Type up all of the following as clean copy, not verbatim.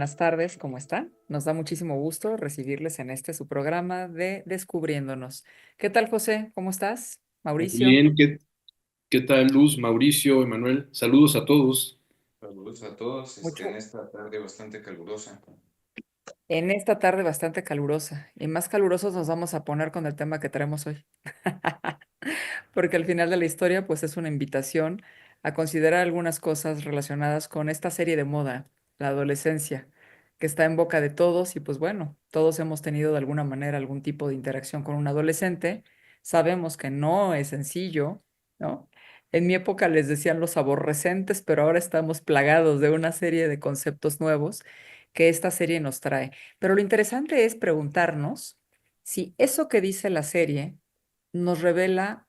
buenas tardes, ¿cómo están? Nos da muchísimo gusto recibirles en este su programa de Descubriéndonos. ¿Qué tal, José? ¿Cómo estás? Mauricio. Bien, ¿qué tal, Luz, Mauricio, Emanuel? Saludos a todos. Saludos a todos, en Mucho. esta tarde bastante calurosa. En esta tarde bastante calurosa y más calurosos nos vamos a poner con el tema que traemos hoy. Porque al final de la historia, pues es una invitación a considerar algunas cosas relacionadas con esta serie de moda, la adolescencia, que está en boca de todos y pues bueno, todos hemos tenido de alguna manera algún tipo de interacción con un adolescente. Sabemos que no es sencillo, ¿no? En mi época les decían los aborrecentes, pero ahora estamos plagados de una serie de conceptos nuevos que esta serie nos trae. Pero lo interesante es preguntarnos si eso que dice la serie nos revela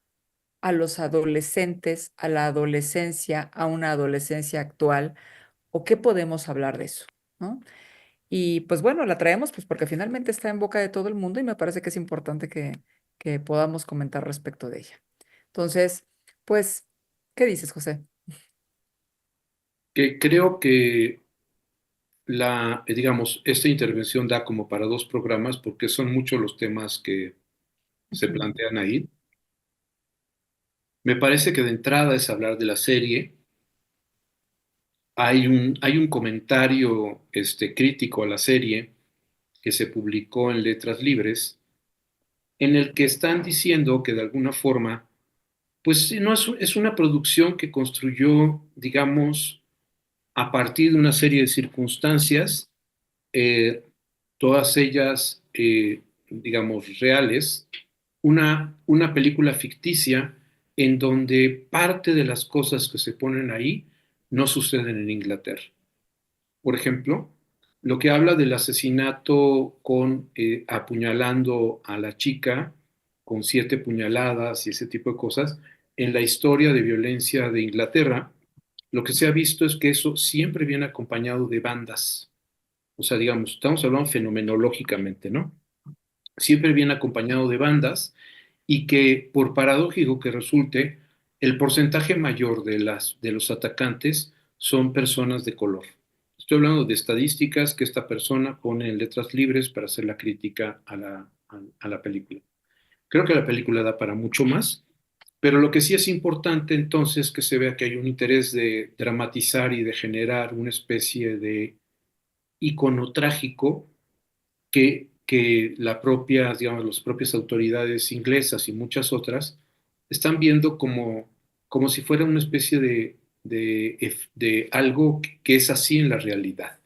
a los adolescentes, a la adolescencia, a una adolescencia actual, o qué podemos hablar de eso, ¿no? Y pues bueno, la traemos pues porque finalmente está en boca de todo el mundo y me parece que es importante que podamos comentar respecto de ella. Entonces, pues, ¿qué dices, José? Que creo que digamos, esta intervención da como para dos programas porque son muchos los temas que se Ujú. plantean ahí. Me parece que de entrada es hablar de la serie. Hay un comentario crítico a la serie que se publicó en Letras Libres en el que están diciendo que de alguna forma, pues sí, no es una producción que construyó, digamos, a partir de una serie de circunstancias, eh, todas ellas, digamos, reales, una película ficticia en donde parte de las cosas que se ponen ahí no suceden en Inglaterra. Por ejemplo, lo que habla del asesinato con apuñalando a la chica con 7 puñaladas y ese tipo de cosas, en la historia de violencia de Inglaterra, lo que se ha visto es que eso siempre viene acompañado de bandas. O sea, digamos, estamos hablando fenomenológicamente, ¿no? Siempre viene acompañado de bandas y que, por paradójico que resulte, el porcentaje mayor de los atacantes son personas de color. Estoy hablando de estadísticas que esta persona pone en letras libres para hacer la crítica a la película. Creo que la película da para mucho más, pero lo que sí es importante entonces es que se vea que hay un interés de dramatizar y de generar una especie de icono trágico que digamos, las propias autoridades inglesas y muchas otras están viendo como si fuera una especie de algo que es así en la realidad.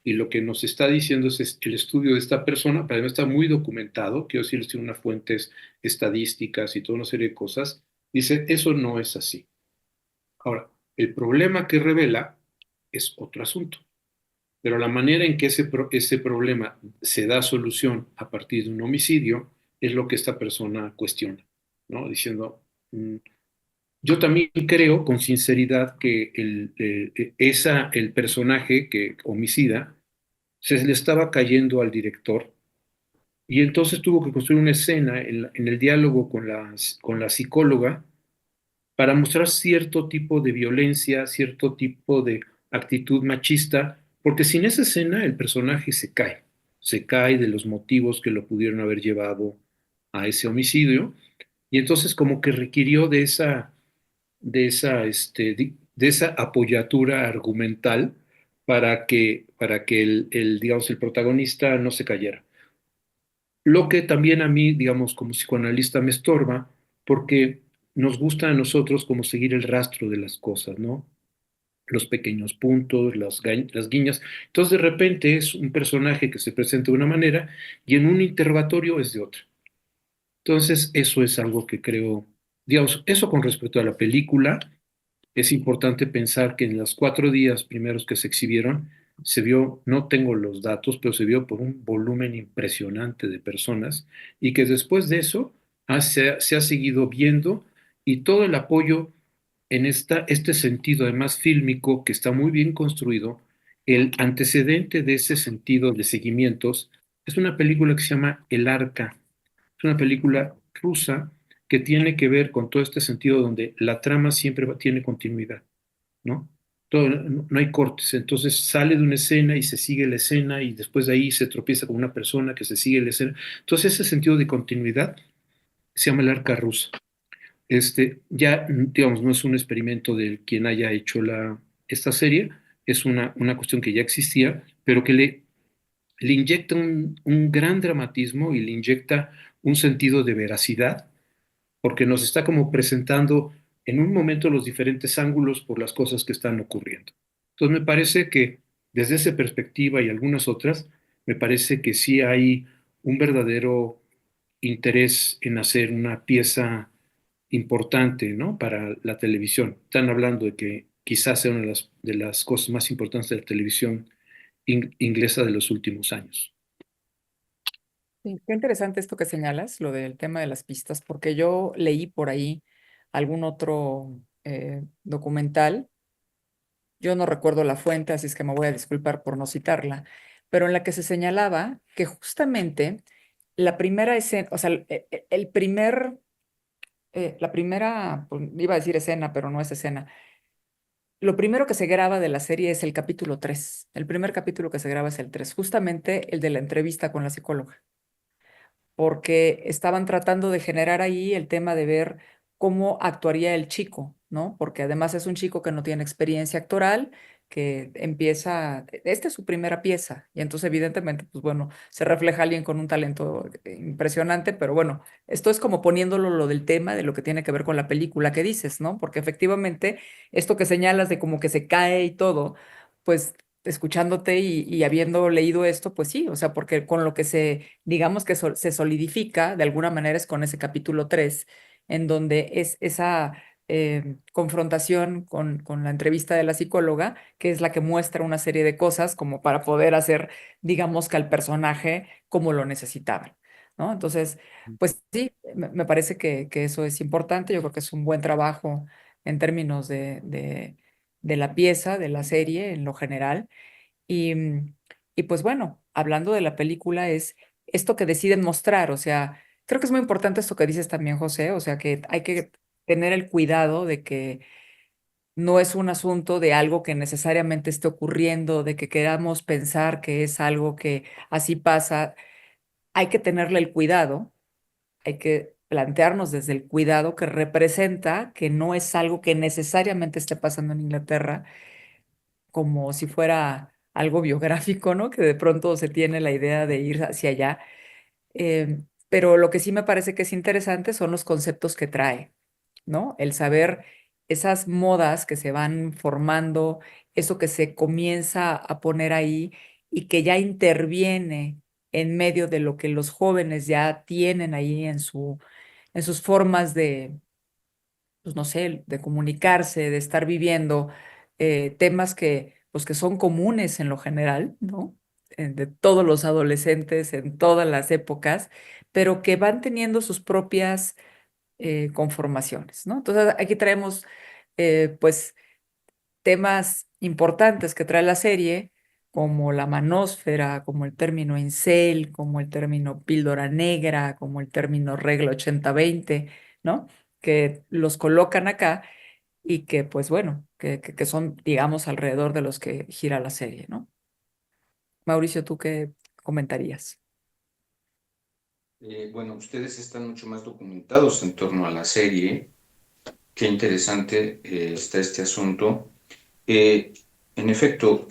Y lo que nos está diciendo es el estudio de esta persona, para mí está muy documentado, quiero decir, tiene unas fuentes estadísticas y toda una serie de cosas, dice, eso no es así. Ahora, el problema que revela es otro asunto. Pero la manera en que ese problema se da solución a partir de un homicidio es lo que esta persona cuestiona, ¿no? Diciendo, yo también creo con sinceridad que el personaje que homicida se le estaba cayendo al director y entonces tuvo que construir una escena en el diálogo con la psicóloga para mostrar cierto tipo de violencia, cierto tipo de actitud machista, porque sin esa escena el personaje se cae de los motivos que lo pudieron haber llevado a ese homicidio, y entonces como que requirió de esa apoyatura argumental para que digamos, el protagonista no se cayera. Lo que también a mí, digamos, como psicoanalista me estorba, porque nos gusta a nosotros como seguir el rastro de las cosas, ¿no? Los pequeños puntos, las guiñas. Entonces, de repente es un personaje que se presenta de una manera y en un interrogatorio es de otra. Entonces, eso es algo que creo, digamos, eso con respecto a la película, es importante pensar que en los 4 días primeros que se exhibieron, se vio, no tengo los datos, pero se vio por un volumen impresionante de personas y que después de eso se ha seguido viendo y todo el apoyo en este sentido, además fílmico, que está muy bien construido, el antecedente de ese sentido de seguimientos es una película que se llama El Arca. Es una película rusa que tiene que ver con todo este sentido donde la trama siempre tiene continuidad, ¿no? no hay cortes. Entonces sale de una escena y se sigue la escena y después de ahí se tropieza con una persona que se sigue la escena. Entonces ese sentido de continuidad se llama el arca rusa. Ya, digamos, no es un experimento del quien haya hecho esta serie, es una cuestión que ya existía, pero que le inyecta un gran dramatismo y le inyecta un sentido de veracidad, porque nos está como presentando en un momento los diferentes ángulos por las cosas que están ocurriendo. Entonces me parece que desde esa perspectiva y algunas otras, me parece que sí hay un verdadero interés en hacer una pieza importante, ¿no? Para la televisión. Están hablando de que quizás sea una de las cosas más importantes de la televisión inglesa de los últimos años. Sí, qué interesante esto que señalas, lo del tema de las pistas, porque yo leí por ahí algún otro documental. Yo no recuerdo la fuente, así es que me voy a disculpar por no citarla, pero en la que se señalaba que justamente la primera escena, o sea, el primer, la primera, pues, iba a decir escena, pero no es escena. Lo primero que se graba de la serie es el capítulo 3. El primer capítulo que se graba es el 3, justamente el de la entrevista con la psicóloga, porque estaban tratando de generar ahí el tema de ver cómo actuaría el chico, ¿no? Porque además es un chico que no tiene experiencia actoral, que empieza, esta es su primera pieza, y entonces evidentemente, pues bueno, se refleja alguien con un talento impresionante, pero bueno, esto es como poniéndolo lo del tema de lo que tiene que ver con la película que dices, ¿no? Porque efectivamente, esto que señalas de como que se cae y todo, pues escuchándote y habiendo leído esto, pues sí, o sea, porque con lo que digamos que se solidifica de alguna manera es con ese capítulo 3 en donde es esa confrontación con la entrevista de la psicóloga, que es la que muestra una serie de cosas como para poder hacer, digamos que al personaje como lo necesitaban, ¿no? Entonces, pues sí, me parece que eso es importante, yo creo que es un buen trabajo en términos de la pieza, de la serie en lo general. Y, y pues bueno, hablando de la película, es esto que deciden mostrar, o sea, creo que es muy importante esto que dices también, José, o sea, que hay que tener el cuidado de que no es un asunto de algo que necesariamente esté ocurriendo, de que queramos pensar que es algo que así pasa. Hay que tenerle el cuidado, hay que plantearnos desde el cuidado que representa que no es algo que necesariamente esté pasando en Inglaterra como si fuera algo biográfico, ¿no? Que de pronto se tiene la idea de ir hacia allá. Pero lo que sí me parece que es interesante son los conceptos que trae, ¿no? El saber esas modas que se van formando, eso que se comienza a poner ahí y que ya interviene en medio de lo que los jóvenes ya tienen ahí en sus formas de, pues no sé, de comunicarse, de estar viviendo temas pues, que son comunes en lo general, ¿no? De todos los adolescentes en todas las épocas, pero que van teniendo sus propias conformaciones, ¿no? Entonces aquí traemos, pues, temas importantes que trae la serie, como la manósfera, como el término incel, como el término píldora negra, como el término regla 80-20, ¿no? Que los colocan acá y que, pues bueno, que son, digamos, alrededor de los que gira la serie, ¿no? Mauricio, ¿tú qué comentarías? Bueno, ustedes están mucho más documentados en torno a la serie. Qué interesante está este asunto. Eh, en efecto,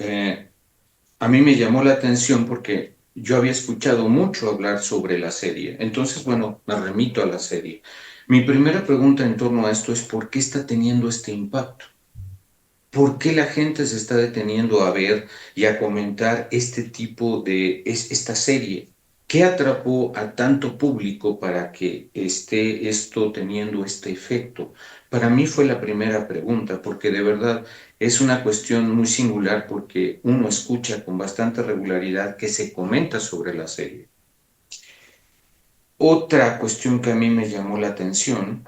a mí me llamó la atención porque yo había escuchado mucho hablar sobre la serie. Entonces, bueno, me remito a la serie. Mi primera pregunta en torno a esto es ¿por qué está teniendo este impacto? ¿Por qué la gente se está deteniendo a ver y a comentar este tipo esta serie? ¿Qué atrapó a tanto público para que esté esto teniendo este efecto? Para mí fue la primera pregunta, porque de verdad es una cuestión muy singular porque uno escucha con bastante regularidad que se comenta sobre la serie. Otra cuestión que a mí me llamó la atención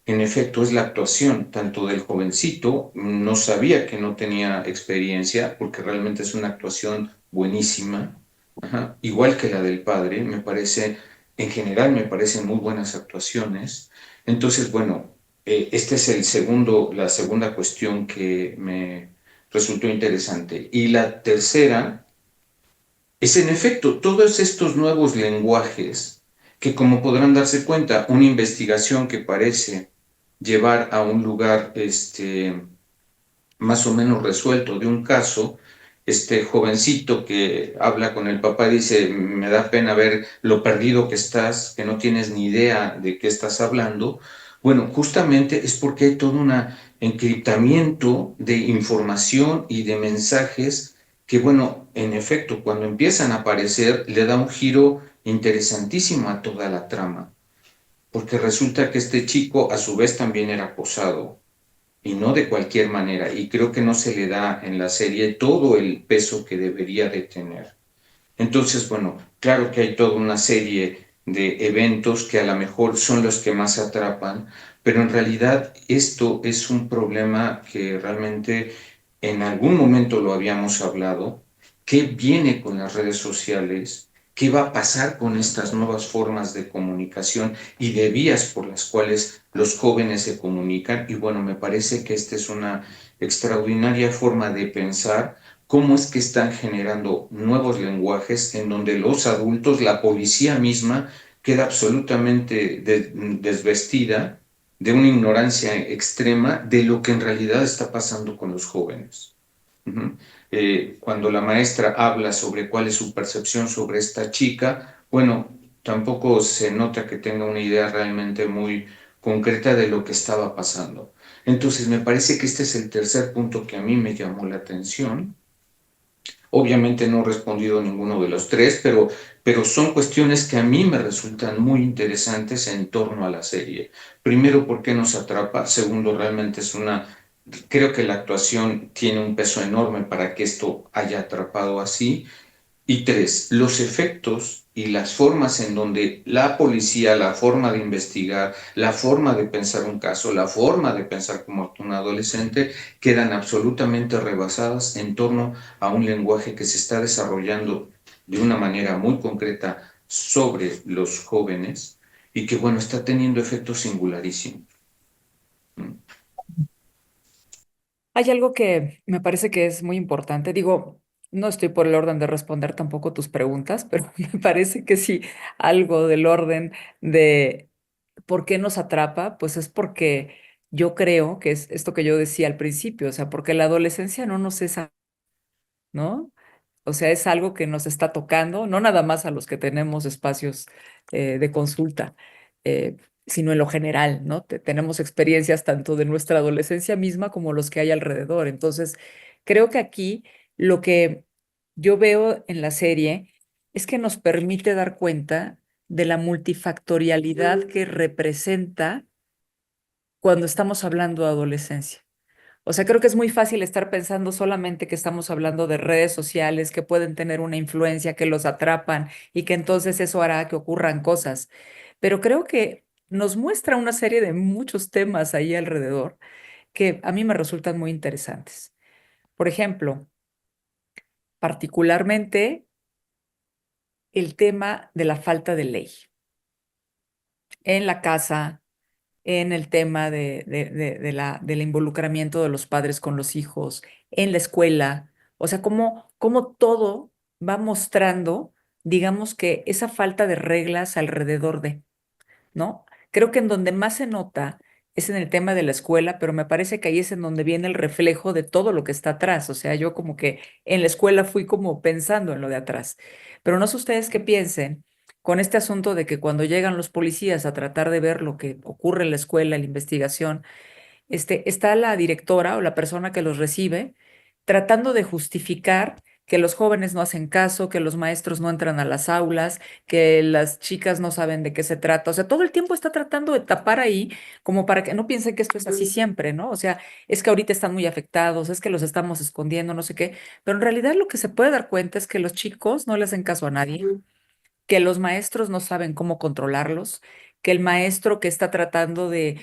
en efecto, es la actuación, tanto del jovencito, no sabía que no tenía experiencia, porque realmente es una actuación buenísima, ajá, igual que la del padre, me parece, en general me parecen muy buenas actuaciones. Entonces, bueno, este es la segunda cuestión que resultó interesante. Y la tercera es en efecto todos estos nuevos lenguajes que, como podrán darse cuenta, una investigación que parece llevar a un lugar más o menos resuelto de un caso, este jovencito que habla con el papá dice, me da pena ver lo perdido que estás, que no tienes ni idea de qué estás hablando. Bueno, justamente es porque hay todo un encriptamiento de información y de mensajes que, bueno, en efecto, cuando empiezan a aparecer, le da un giro interesantísimo a toda la trama, porque resulta que este chico a su vez también era acosado y no de cualquier manera, y creo que no se le da en la serie todo el peso que debería de tener. Entonces, bueno, claro que hay toda una serie de eventos que a lo mejor son los que más atrapan, pero en realidad esto es un problema que realmente en algún momento lo habíamos hablado. ¿Qué viene con las redes sociales? ¿Qué va a pasar con estas nuevas formas de comunicación y de vías por las cuales los jóvenes se comunican? Y bueno, me parece que esta es una extraordinaria forma de pensar cómo es que están generando nuevos lenguajes en donde los adultos, la policía misma, queda absolutamente desvestida de una ignorancia extrema de lo que en realidad está pasando con los jóvenes. Uh-huh. Cuando la maestra habla sobre cuál es su percepción sobre esta chica, bueno, tampoco se nota que tenga una idea realmente muy concreta de lo que estaba pasando. Entonces, me parece que este es el tercer punto que a mí me llamó la atención. Obviamente no he respondido a ninguno de los tres, pero son cuestiones que a mí me resultan muy interesantes en torno a la serie. Primero, ¿por qué nos atrapa? Segundo, realmente es creo que la actuación tiene un peso enorme para que esto haya atrapado así. Y tres, los efectos y las formas en donde la policía, la forma de investigar, la forma de pensar un caso, la forma de pensar como un adolescente, quedan absolutamente rebasadas en torno a un lenguaje que se está desarrollando de una manera muy concreta sobre los jóvenes y que, bueno, está teniendo efectos singularísimos. ¿Mm? Hay algo que me parece que es muy importante. Digo, no estoy por el orden de responder tampoco tus preguntas, pero me parece que sí, algo del orden de por qué nos atrapa, pues es porque yo creo que es esto que yo decía al principio, o sea, porque la adolescencia no nos es, ¿no? O sea, es algo que nos está tocando, no nada más a los que tenemos espacios de consulta, sino en lo general, ¿no? Tenemos experiencias tanto de nuestra adolescencia misma como los que hay alrededor. Entonces, creo que aquí lo que yo veo en la serie es que nos permite dar cuenta de la multifactorialidad que representa cuando estamos hablando de adolescencia. O sea, creo que es muy fácil estar pensando solamente que estamos hablando de redes sociales que pueden tener una influencia, que los atrapan y que entonces eso hará que ocurran cosas. Pero creo que nos muestra una serie de muchos temas ahí alrededor que a mí me resultan muy interesantes. Por ejemplo, particularmente el tema de la falta de ley en la casa, en el tema del involucramiento de los padres con los hijos, en la escuela, o sea, cómo todo va mostrando, digamos que esa falta de reglas alrededor de, ¿no? Creo que en donde más se nota es en el tema de la escuela, pero me parece que ahí es en donde viene el reflejo de todo lo que está atrás. O sea, yo como que en la escuela fui como pensando en lo de atrás. Pero no sé ustedes qué piensen con este asunto de que cuando llegan los policías a tratar de ver lo que ocurre en la escuela, la investigación, está la directora o la persona que los recibe tratando de justificar que los jóvenes no hacen caso, que los maestros no entran a las aulas, que las chicas no saben de qué se trata. O sea, todo el tiempo está tratando de tapar ahí como para que no piensen que esto es así siempre, ¿no? O sea, es que ahorita están muy afectados, es que los estamos escondiendo, no sé qué. Pero en realidad lo que se puede dar cuenta es que los chicos no le hacen caso a nadie, que los maestros no saben cómo controlarlos, que el maestro que está tratando de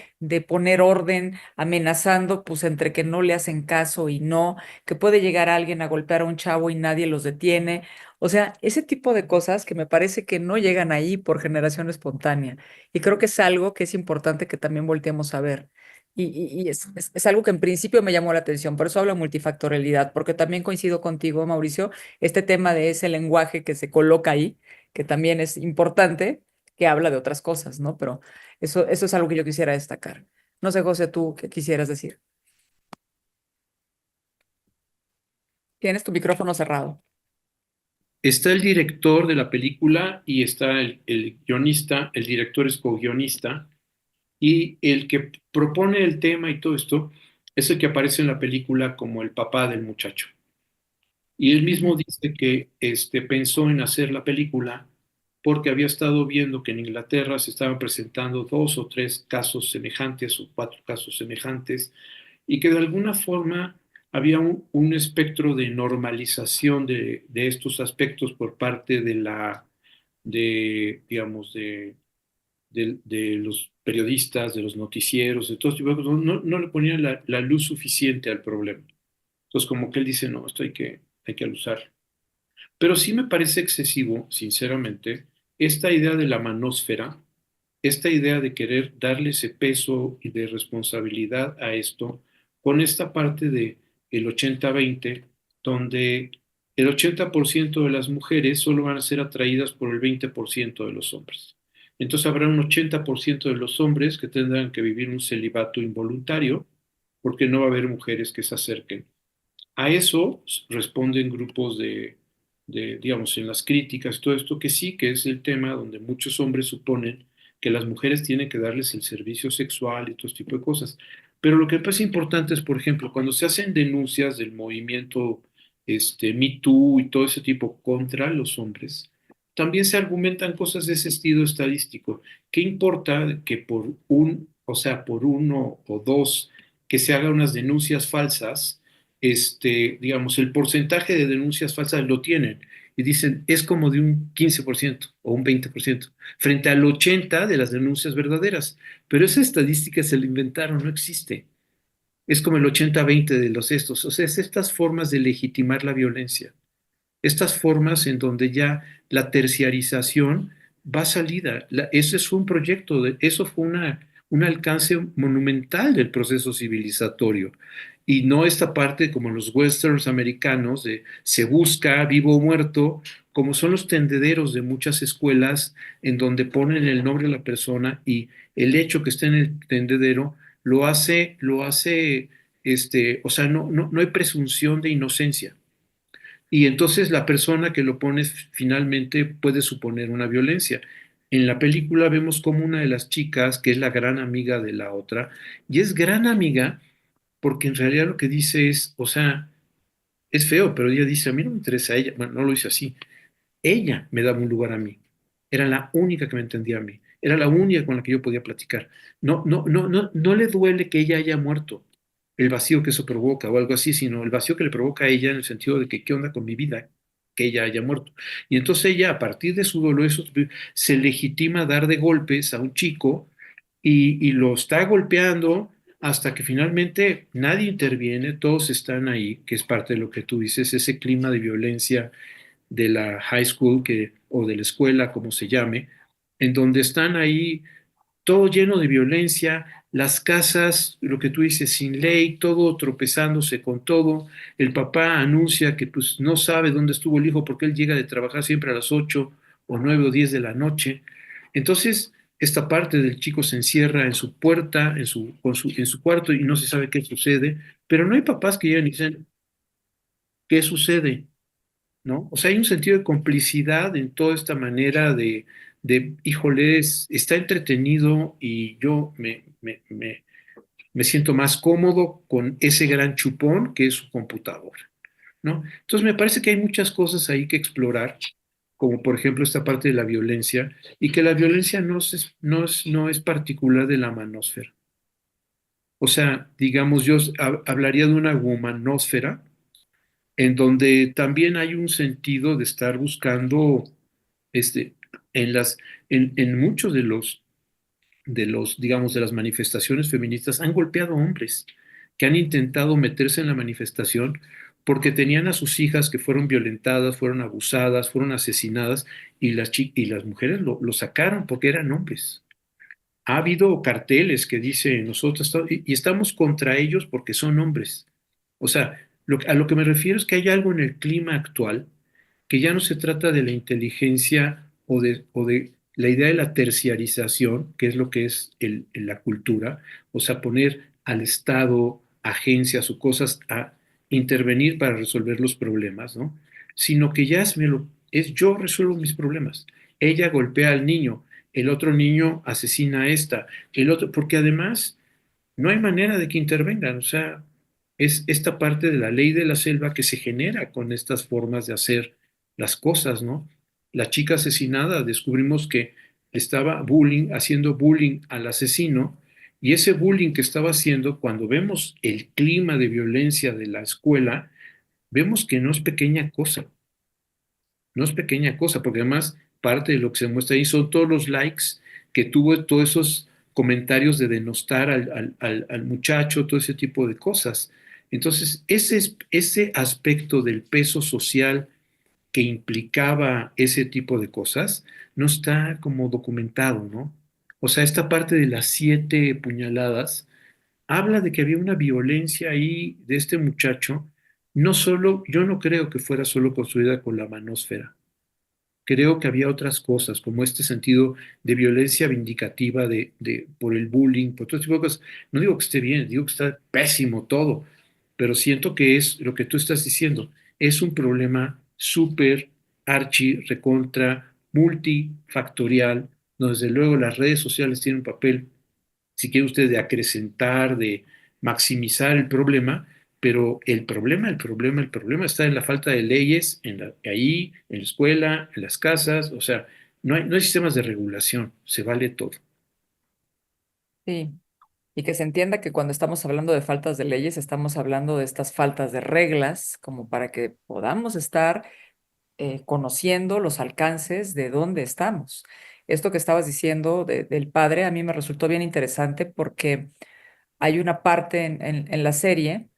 poner orden, amenazando, pues entre que no le hacen caso y no, que puede llegar alguien a golpear a un chavo y nadie los detiene. O sea, ese tipo de cosas que me parece que no llegan ahí por generación espontánea. Y creo que es algo que es importante que también volteemos a ver. y es algo que en principio me llamó la atención, por eso hablo de multifactorialidad, porque también coincido contigo, Mauricio, este tema de ese lenguaje que se coloca ahí, que también es importante, que habla de otras cosas, ¿no? Pero eso es algo que yo quisiera destacar. No sé, José, tú qué quisieras decir. Tienes tu micrófono cerrado. Está el director de la película y está el guionista, el director es co-guionista, y el que propone el tema y todo esto es el que aparece en la película como el papá del muchacho. Y él mismo Ujú. dice que pensó en hacer la película porque había estado viendo que en Inglaterra se estaban presentando dos o tres casos semejantes o cuatro casos semejantes y que de alguna forma había un espectro de normalización de estos aspectos por parte digamos, de los periodistas, de los noticieros, de todo tipo de cosas. No le ponían la luz suficiente al problema. Entonces, como que él dice, no, esto hay que alusar. Pero sí me parece excesivo, sinceramente, esta idea de la manósfera, esta idea de querer darle ese peso y de responsabilidad a esto, con esta parte de el 80-20, donde el 80% de las mujeres solo van a ser atraídas por el 20% de los hombres. Entonces habrá un 80% de los hombres que tendrán que vivir un celibato involuntario, porque no va a haber mujeres que se acerquen. A eso responden grupos digamos, en las críticas, todo esto, que sí, que es el tema donde muchos hombres suponen que las mujeres tienen que darles el servicio sexual y todo este tipo de cosas. Pero lo que me parece importante es, por ejemplo, cuando se hacen denuncias del movimiento Me Too y todo ese tipo contra los hombres, también se argumentan cosas de ese estilo estadístico. ¿Qué importa que o sea, por uno o dos que se hagan unas denuncias falsas? Digamos, el porcentaje de denuncias falsas lo tienen y dicen es como de un 15% o un 20% frente al 80% de las denuncias verdaderas. Pero esa estadística se la inventaron, no existe. Es como el 80-20 de los estos. O sea, es estas formas de legitimar la violencia, estas formas en donde ya la terciarización va salida. Ese es un proyecto, eso fue un alcance monumental del proceso civilizatorio. Y no esta parte como los westerns americanos de se busca vivo o muerto, como son los tendederos de muchas escuelas en donde ponen el nombre de la persona y el hecho que esté en el tendedero o sea, no hay presunción de inocencia. Y entonces la persona que lo pone finalmente puede suponer una violencia. En la película vemos como una de las chicas, que es la gran amiga de la otra, y es gran amiga porque en realidad lo que dice es, o sea, es feo, pero ella dice, a mí no me interesa ella, bueno, no lo dice así, ella me daba un lugar a mí, era la única que me entendía a mí, era la única con la que yo podía platicar. No le duele que ella haya muerto, el vacío que eso provoca o algo así, sino el vacío que le provoca a ella en el sentido de que qué onda con mi vida, que ella haya muerto. Y entonces ella, a partir de su dolor, se legitima dar de golpes a un chico y lo está golpeando hasta que finalmente nadie interviene, todos están ahí, que es parte de lo que tú dices, ese clima de violencia de la high school o de la escuela, como se llame, en donde están ahí todo lleno de violencia, las casas, lo que tú dices, sin ley, todo tropezándose con todo. El papá anuncia que pues no sabe dónde estuvo el hijo porque él llega de trabajar siempre a las 8 o 9 o 10 de la noche. Entonces, esta parte del chico se encierra en su puerta, en su cuarto y no se sabe qué sucede, pero no hay papás que llegan y dicen, ¿qué sucede? ¿No? O sea, hay un sentido de complicidad en toda esta manera híjole, está entretenido y yo me siento más cómodo con ese gran chupón que es su computadora, ¿no? Entonces me parece que hay muchas cosas ahí que explorar, como por ejemplo esta parte de la violencia, y que la violencia no es particular de la manósfera. O sea, digamos, yo hablaría de una womanósfera en donde también hay un sentido de estar buscando, este, en en muchos digamos, de las manifestaciones feministas han golpeado a hombres que han intentado meterse en la manifestación porque tenían a sus hijas que fueron violentadas, fueron abusadas, fueron asesinadas y las mujeres lo sacaron porque eran hombres. Ha habido carteles que dice nosotros y estamos contra ellos porque son hombres. O sea, a lo que me refiero es que hay algo en el clima actual que ya no se trata de la inteligencia o de la idea de la terciarización, que es lo que es la cultura, o sea, poner al Estado, agencias o cosas a intervenir para resolver los problemas, ¿no? Sino que ya es yo resuelvo mis problemas. Ella golpea al niño, el otro niño asesina a esta, el otro, porque además no hay manera de que intervengan, o sea, es esta parte de la ley de la selva que se genera con estas formas de hacer las cosas, ¿no? La chica asesinada, descubrimos que estaba haciendo bullying al asesino, y ese bullying que estaba haciendo, cuando vemos el clima de violencia de la escuela, vemos que no es pequeña cosa, no es pequeña cosa, porque además parte de lo que se muestra ahí son todos los likes que tuvo, todos esos comentarios de denostar al muchacho, todo ese tipo de cosas. Entonces, ese aspecto del peso social que implicaba ese tipo de cosas no está como documentado, ¿no? O sea, esta parte de las 7 puñaladas habla de que había una violencia ahí de este muchacho, no solo, yo no creo que fuera solo construida con la manósfera. Creo que había otras cosas, como este sentido de violencia vindicativa por el bullying, por todo tipo de cosas. No digo que esté bien, digo que está pésimo todo, pero siento que es lo que tú estás diciendo. Es un problema súper archi, recontra, multifactorial, donde desde luego las redes sociales tienen un papel, si quiere usted, de acrecentar, de maximizar el problema, pero el problema está en la falta de leyes, ahí, en la escuela, en las casas, o sea, no hay sistemas de regulación, se vale todo. Sí, y que se entienda que cuando estamos hablando de faltas de leyes, estamos hablando de estas faltas de reglas, como para que podamos estar conociendo los alcances de dónde estamos. Esto que estabas diciendo del padre a mí me resultó bien interesante porque hay una parte en la serie,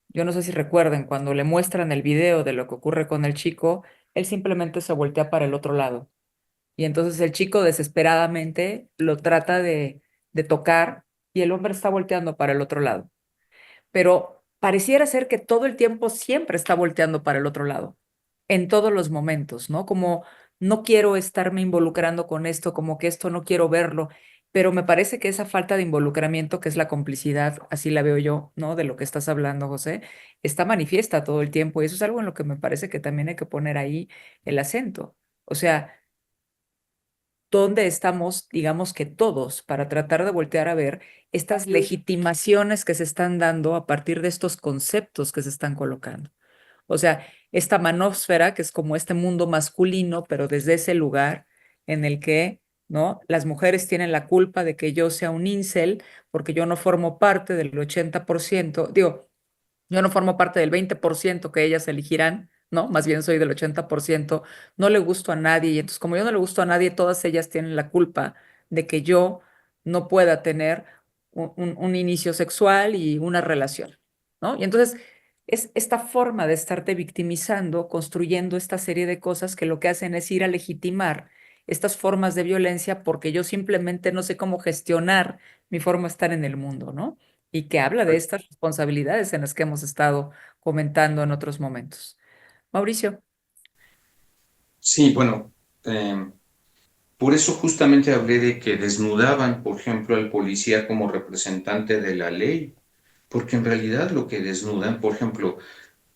yo no sé si recuerden, cuando le muestran el video de lo que ocurre con el chico, él simplemente se voltea para el otro lado. Y entonces el chico desesperadamente lo trata de tocar y el hombre está volteando para el otro lado. Pero pareciera ser que todo el tiempo siempre está volteando para el otro lado, en todos los momentos, ¿no? Como no quiero estarme involucrando con esto, como que esto no quiero verlo, pero me parece que esa falta de involucramiento, que es la complicidad, así la veo yo, ¿no? De lo que estás hablando, José, está manifiesta todo el tiempo y eso es algo en lo que me parece que también hay que poner ahí el acento. O sea, dónde estamos, digamos que todos, para tratar de voltear a ver estas legitimaciones que se están dando a partir de estos conceptos que se están colocando. O sea, esta manósfera, que es como este mundo masculino, pero desde ese lugar en el que, ¿no? Las mujeres tienen la culpa de que yo sea un incel porque yo no formo parte del 80%, digo, yo no formo parte del 20% que ellas elegirán, ¿no? Más bien soy del 80%, no le gusto a nadie y entonces como yo no le gusto a nadie, todas ellas tienen la culpa de que yo no pueda tener un inicio sexual y una relación, ¿no? Y entonces es esta forma de estarte victimizando, construyendo esta serie de cosas que lo que hacen es ir a legitimar estas formas de violencia porque yo simplemente no sé cómo gestionar mi forma de estar en el mundo, ¿no? Y que habla de estas responsabilidades en las que hemos estado comentando en otros momentos. Mauricio, Sí, bueno, eh, por eso justamente hablé de que desnudaban, por ejemplo, al policía como representante de la ley, porque en realidad lo que desnudan, por ejemplo,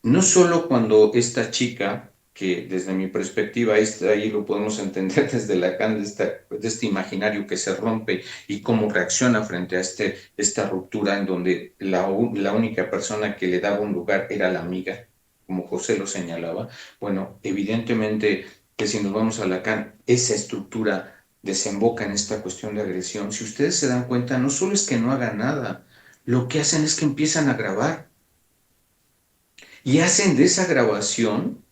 no solo cuando esta chica, que desde mi perspectiva, ahí lo podemos entender desde Lacan, de este imaginario que se rompe y cómo reacciona frente a esta ruptura en donde la única persona que le daba un lugar era la amiga, como José lo señalaba. Bueno, evidentemente que si nos vamos a Lacan, esa estructura desemboca en esta cuestión de agresión. Si ustedes se dan cuenta, no solo es que no hagan nada, lo que hacen es que empiezan a grabar y hacen de esa grabación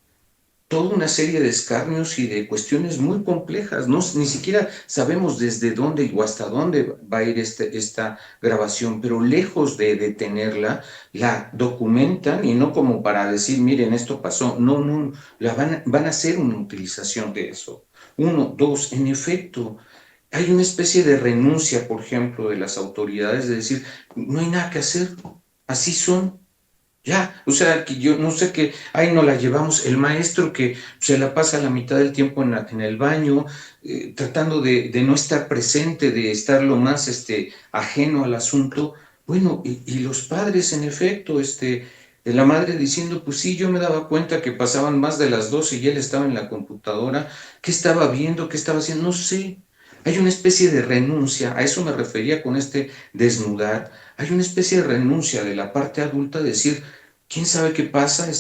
toda una serie de escarnios y de cuestiones muy complejas. No, ni siquiera sabemos desde dónde o hasta dónde va a ir esta grabación, pero lejos de detenerla, la documentan y no como para decir, miren, esto pasó. No, no, van a hacer una utilización de eso. Uno, dos, en efecto. hay una especie de renuncia, por ejemplo, de las autoridades de decir, no hay nada que hacer, así son. Ya, o sea, que yo no sé qué, ahí no la llevamos, el maestro que se la pasa la mitad del tiempo en el baño, tratando de no estar presente, de estar lo más ajeno al asunto. Bueno, y los padres, en efecto, de la madre diciendo, pues sí, yo me daba cuenta que pasaban más de las 12 y él estaba en la computadora, ¿qué estaba viendo? ¿Qué estaba haciendo? No sé. Hay una especie de renuncia, a eso me refería con desnudar, hay una especie de renuncia de la parte adulta de decir, quién sabe qué pasa,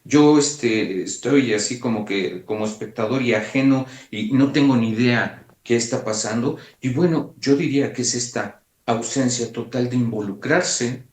yo estoy así como que como espectador y ajeno y no tengo ni idea qué está pasando. Y bueno, yo diría que es esta ausencia total de involucrarse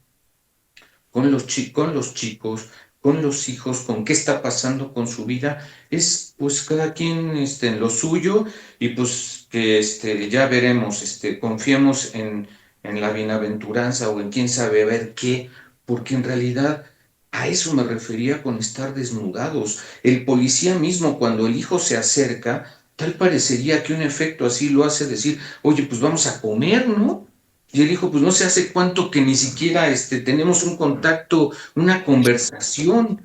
con con los chicos, con los hijos, con qué está pasando con su vida, es pues cada quien en lo suyo y pues que ya veremos, confiemos en la bienaventuranza o en quién sabe ver qué, porque en realidad a eso me refería con estar desnudados. El policía mismo, cuando el hijo se acerca, tal parecería que un efecto así lo hace decir, oye, pues vamos a comer, ¿no? Y él dijo, pues no sé hace cuánto que ni siquiera tenemos un contacto, una conversación.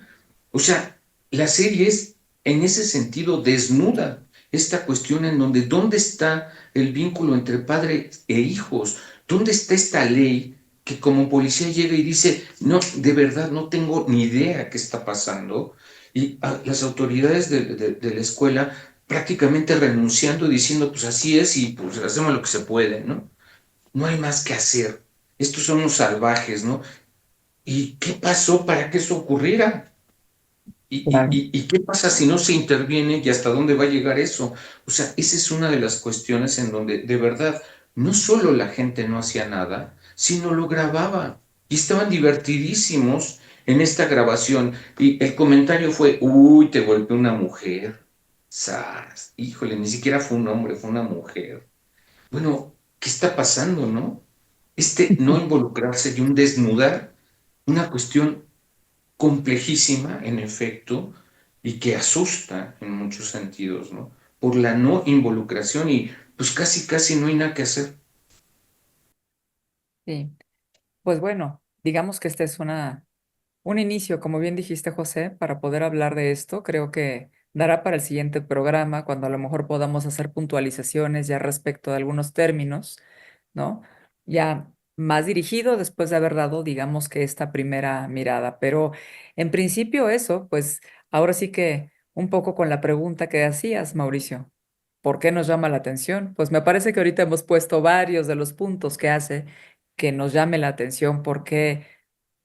O sea, la serie es en ese sentido desnuda esta cuestión en donde dónde está el vínculo entre padre e hijos, dónde está esta ley que como policía llega y dice, no, de verdad no tengo ni idea qué está pasando. Y las autoridades de la escuela prácticamente renunciando, diciendo, pues así es y pues hacemos lo que se puede, ¿no? No hay más que hacer. Estos son los salvajes, ¿no? ¿Y qué pasó para que eso ocurriera? Claro. ¿Y qué pasa si no se interviene y hasta dónde va a llegar eso? O sea, esa es una de las cuestiones en donde de verdad no solo la gente no hacía nada, sino lo grababa y estaban divertidísimos en esta grabación. Y el comentario fue, uy, te golpeó una mujer. ¡Sas! Híjole, ni siquiera fue un hombre, fue una mujer. Bueno, ¿qué está pasando, no? No involucrarse y un desnudar, una cuestión complejísima, en efecto, y que asusta en muchos sentidos, ¿no? Por la no involucración y pues casi, casi no hay nada que hacer. Sí. Pues bueno, digamos que este es un inicio, como bien dijiste, José, para poder hablar de esto. Creo que dará para el siguiente programa, cuando a lo mejor podamos hacer puntualizaciones ya respecto de algunos términos, ¿no? Ya más dirigido después de haber dado, digamos que esta primera mirada. Pero en principio eso, pues ahora sí que un poco con la pregunta que hacías, Mauricio. ¿Por qué nos llama la atención? Pues me parece que ahorita hemos puesto varios de los puntos que hace que nos llame la atención, porque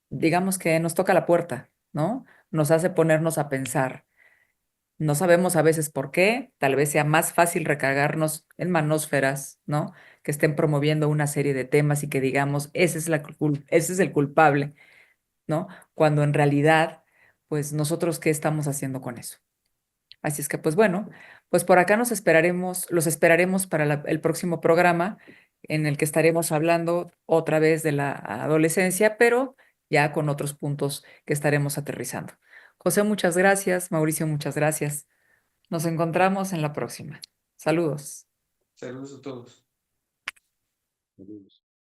digamos que nos toca la puerta, ¿no? Nos hace ponernos a pensar. No sabemos a veces por qué, tal vez sea más fácil recargarnos en manósferas, ¿no? Que estén promoviendo una serie de temas y que digamos, ese es el culpable, ¿no? Cuando en realidad, pues nosotros, ¿qué estamos haciendo con eso? Así es que, pues bueno, pues por acá los esperaremos para el próximo programa en el que estaremos hablando otra vez de la adolescencia, pero ya con otros puntos que estaremos aterrizando. José, muchas gracias. Mauricio, muchas gracias. Nos encontramos en la próxima. Saludos. Saludos a todos.